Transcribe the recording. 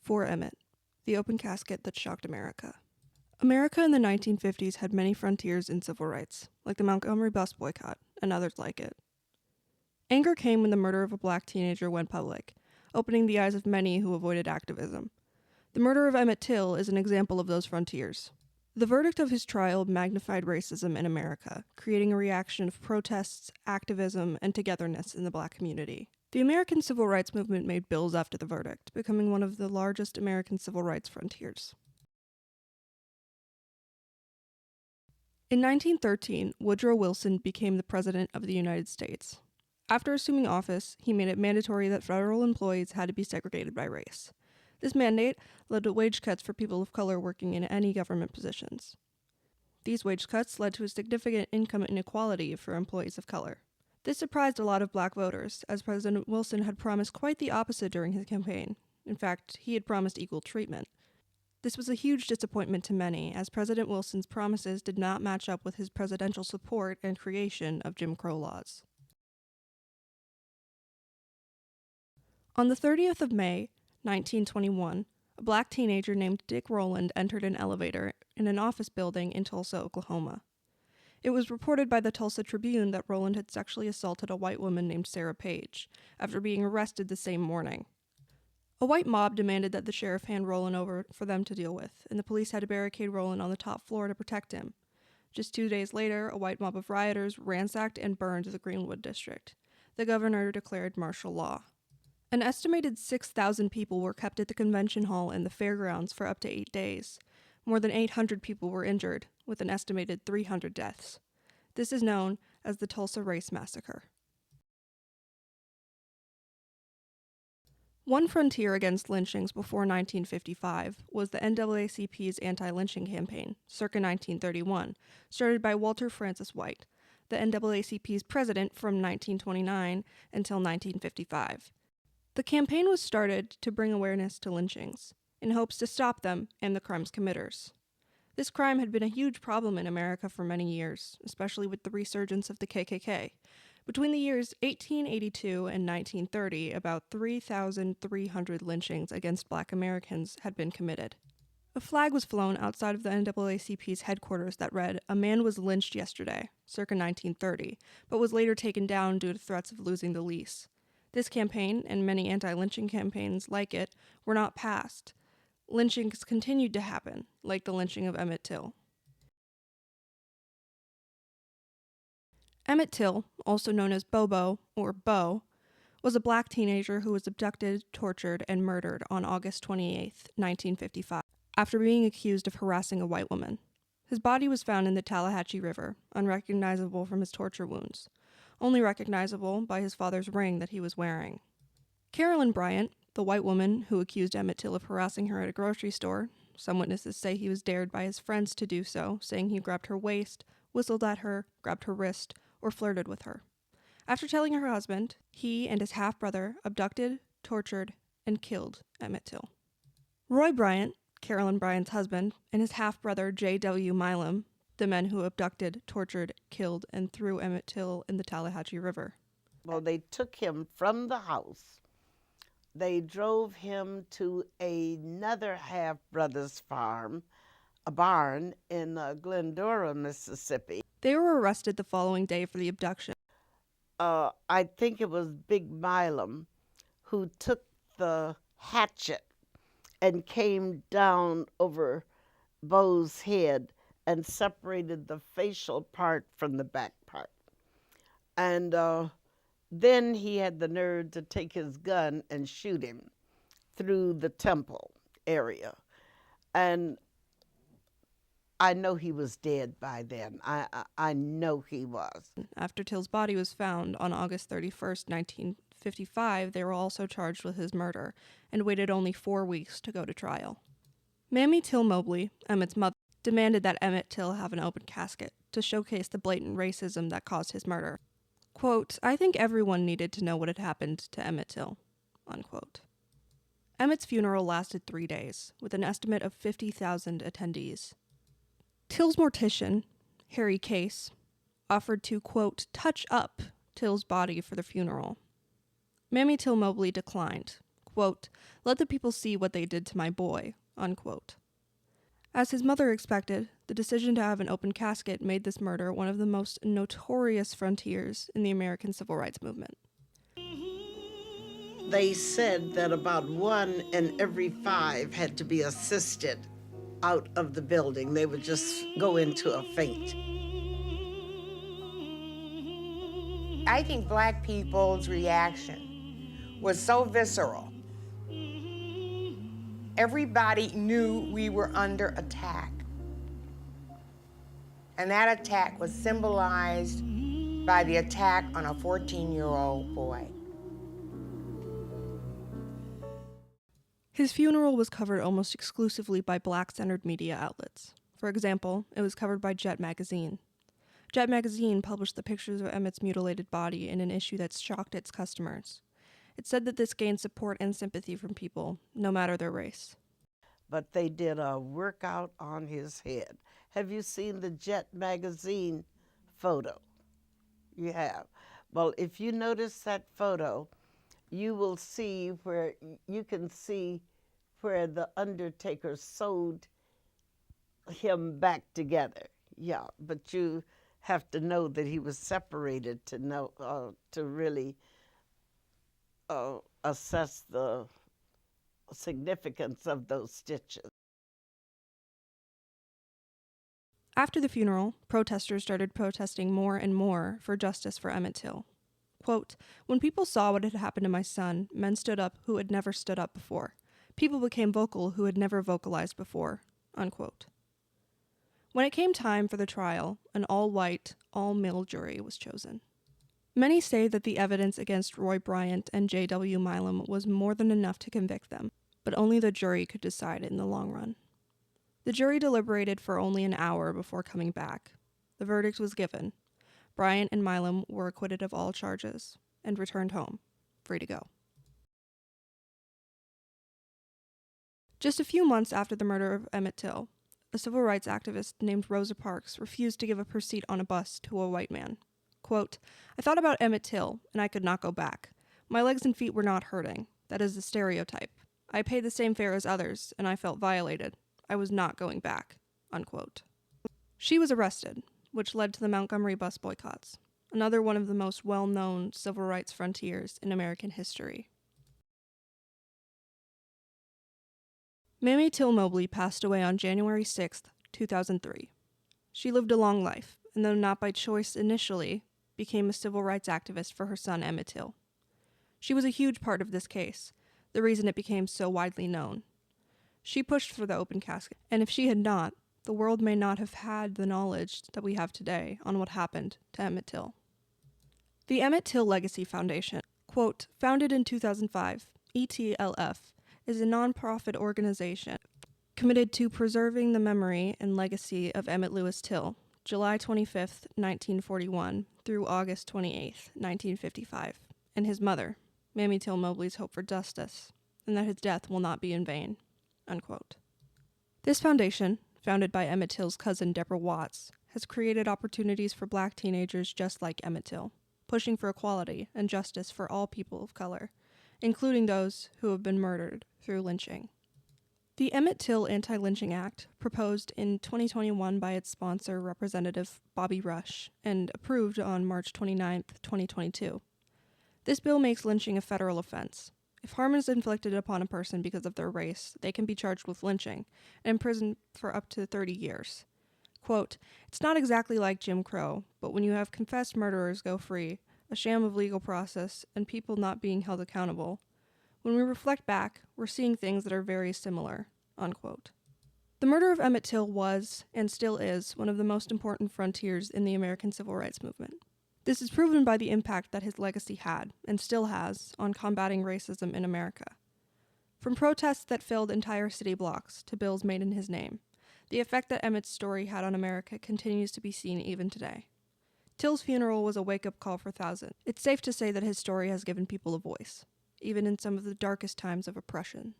For Emmett, the open casket that shocked America. America in the 1950s had many frontiers in civil rights, like the Montgomery bus boycott, and others like it. Anger came when the murder of a black teenager went public, opening the eyes of many who avoided activism. The murder of Emmett Till is an example of those frontiers. The verdict of his trial magnified racism in America, creating a reaction of protests, activism, and togetherness in the black community. The American Civil Rights Movement made bills after the verdict, becoming one of the largest American civil rights frontiers. In 1913, Woodrow Wilson became the President of the United States. After assuming office, he made it mandatory that federal employees had to be segregated by race. This mandate led to wage cuts for people of color working in any government positions. These wage cuts led to a significant income inequality for employees of color. This surprised a lot of black voters, as President Wilson had promised quite the opposite during his campaign. In fact, he had promised equal treatment. This was a huge disappointment to many, as President Wilson's promises did not match up with his presidential support and creation of Jim Crow laws. On the 30th of May, 1921, a black teenager named Dick Rowland entered an elevator in an office building in Tulsa, Oklahoma. It was reported by the Tulsa Tribune that Rowland had sexually assaulted a white woman named Sarah Page, after being arrested the same morning. A white mob demanded that the sheriff hand Rowland over for them to deal with, and the police had to barricade Rowland on the top floor to protect him. Just 2 days later, a white mob of rioters ransacked and burned the Greenwood district. The governor declared martial law. An estimated 6,000 people were kept at the convention hall and the fairgrounds for up to 8 days. More than 800 people were injured, with an estimated 300 deaths. This is known as the Tulsa Race Massacre. One frontier against lynchings before 1955 was the NAACP's Antilynching Campaign, circa 1931, started by Walter Francis White, the NAACP's president from 1929 until 1955. The campaign was started to bring awareness to lynchings, in hopes to stop them and the crime's committers. This crime had been a huge problem in America for many years, especially with the resurgence of the KKK. Between the years 1882 and 1930, about 3,300 lynchings against black Americans had been committed. A flag was flown outside of the NAACP's headquarters that read, "A man was lynched yesterday," circa 1930, but was later taken down due to threats of losing the lease. This campaign, and many anti-lynching campaigns like it, were not passed. Lynchings continued to happen, like the lynching of Emmett Till. Emmett Till, also known as Bobo, or Bo, was a black teenager who was abducted, tortured, and murdered on August 28, 1955, after being accused of harassing a white woman. His body was found in the Tallahatchie River, unrecognizable from his torture wounds, only recognizable by his father's ring that he was wearing. Carolyn Bryant, the white woman who accused Emmett Till of harassing her at a grocery store, some witnesses say he was dared by his friends to do so, saying he grabbed her waist, whistled at her, grabbed her wrist, or flirted with her. After telling her husband, he and his half-brother abducted, tortured, and killed Emmett Till. Roy Bryant, Carolyn Bryant's husband, and his half-brother J.W. Milam, the men who abducted, tortured, killed, and threw Emmett Till in the Tallahatchie River. Well, they took him from the house. They drove him to another half-brother's farm, a barn in Glendora, Mississippi. They were arrested the following day for the abduction. I think it was Big Milam who took the hatchet and came down over Bo's head and separated the facial part from the back part. And then he had the nerve to take his gun and shoot him through the temple area. And I know he was dead by then. I know he was. After Till's body was found on August 31st, 1955, they were also charged with his murder and waited only 4 weeks to go to trial. Mami Till Mobley, Emmett's mother, demanded that Emmett Till have an open casket to showcase the blatant racism that caused his murder. Quote, "I think everyone needed to know what had happened to Emmett Till," unquote. Emmett's funeral lasted 3 days, with an estimate of 50,000 attendees. Till's mortician, Harry Case, offered to, quote, "touch up" Till's body for the funeral. Mami Till Mobley declined. quote, "Let the people see what they did to my boy," unquote. As his mother expected, the decision to have an open casket made this murder one of the most notorious frontiers in the American Civil Rights Movement. They said that about 1 in every 5 had to be assisted out of the building. They would just go into a faint. I think Black people's reaction was so visceral. Everybody knew we were under attack. And that attack was symbolized by the attack on a 14-year-old boy. His funeral was covered almost exclusively by Black-centered media outlets. For example, it was covered by Jet magazine. Jet magazine published the pictures of Emmett's mutilated body in an issue that shocked its customers. It said that this gained support and sympathy from people, no matter their race. But they did a workout on his head. Have you seen the Jet magazine photo? You have. Well, if you notice that photo, you will see where you can see where the undertaker sewed him back together. Yeah, but you have to know that he was separated to know to really assess the significance of those stitches. After the funeral, protesters started protesting more and more for justice for Emmett Till. Quote, "When people saw what had happened to my son, men stood up who had never stood up before. People became vocal who had never vocalized before," unquote. When it came time for the trial, an all-white, all-male jury was chosen. Many say that the evidence against Roy Bryant and J.W. Milam was more than enough to convict them, but only the jury could decide in the long run. The jury deliberated for only an hour before coming back. The verdict was given. Bryant and Milam were acquitted of all charges and returned home, free to go. Just a few months after the murder of Emmett Till, a civil rights activist named Rosa Parks refused to give up her seat on a bus to a white man. Quote, "I thought about Emmett Till, and I could not go back. My legs and feet were not hurting. That is the stereotype. I paid the same fare as others, and I felt violated. I was not going back," unquote. She was arrested, which led to the Montgomery bus boycotts, another one of the most well-known civil rights frontiers in American history. Mami Till Mobley passed away on January 6, 2003. She lived a long life, and though not by choice initially, became a civil rights activist for her son Emmett Till. She was a huge part of this case, the reason it became so widely known. She pushed for the open casket, and if she had not, the world may not have had the knowledge that we have today on what happened to Emmett Till. The Emmett Till Legacy Foundation, quote, "Founded in 2005, ETLF is a nonprofit organization committed to preserving the memory and legacy of Emmett Lewis Till, July 25, 1941 through August 28, 1955, and his mother, Mami Till Mobley's hope for justice, and that his death will not be in vain," unquote. This foundation, founded by Emmett Till's cousin Deborah Watts, has created opportunities for Black teenagers just like Emmett Till, pushing for equality and justice for all people of color, including those who have been murdered through lynching. The Emmett Till Anti-Lynching Act, proposed in 2021 by its sponsor, Representative Bobby Rush, and approved on March 29, 2022. This bill makes lynching a federal offense. If harm is inflicted upon a person because of their race, they can be charged with lynching and imprisoned for up to 30 years. Quote, "It's not exactly like Jim Crow, but when you have confessed murderers go free, a sham of legal process, and people not being held accountable, when we reflect back, we're seeing things that are very similar," unquote. The murder of Emmett Till was, and still is, one of the most important frontiers in the American Civil Rights Movement. This is proven by the impact that his legacy had, and still has, on combating racism in America. From protests that filled entire city blocks to bills made in his name, the effect that Emmett's story had on America continues to be seen even today. Till's funeral was a wake-up call for thousands. It's safe to say that his story has given people a voice, even in some of the darkest times of oppression.